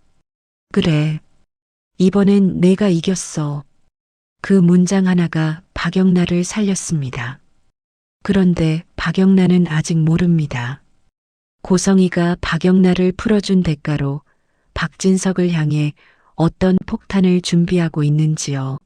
그래. 이번엔 내가 이겼어. 그 문장 하나가 박영란을 살렸습니다. 그런데 박영란은 아직 모릅니다. 고성이가 박영란을 풀어준 대가로 박진석을 향해 어떤 폭탄을 준비하고 있는지요.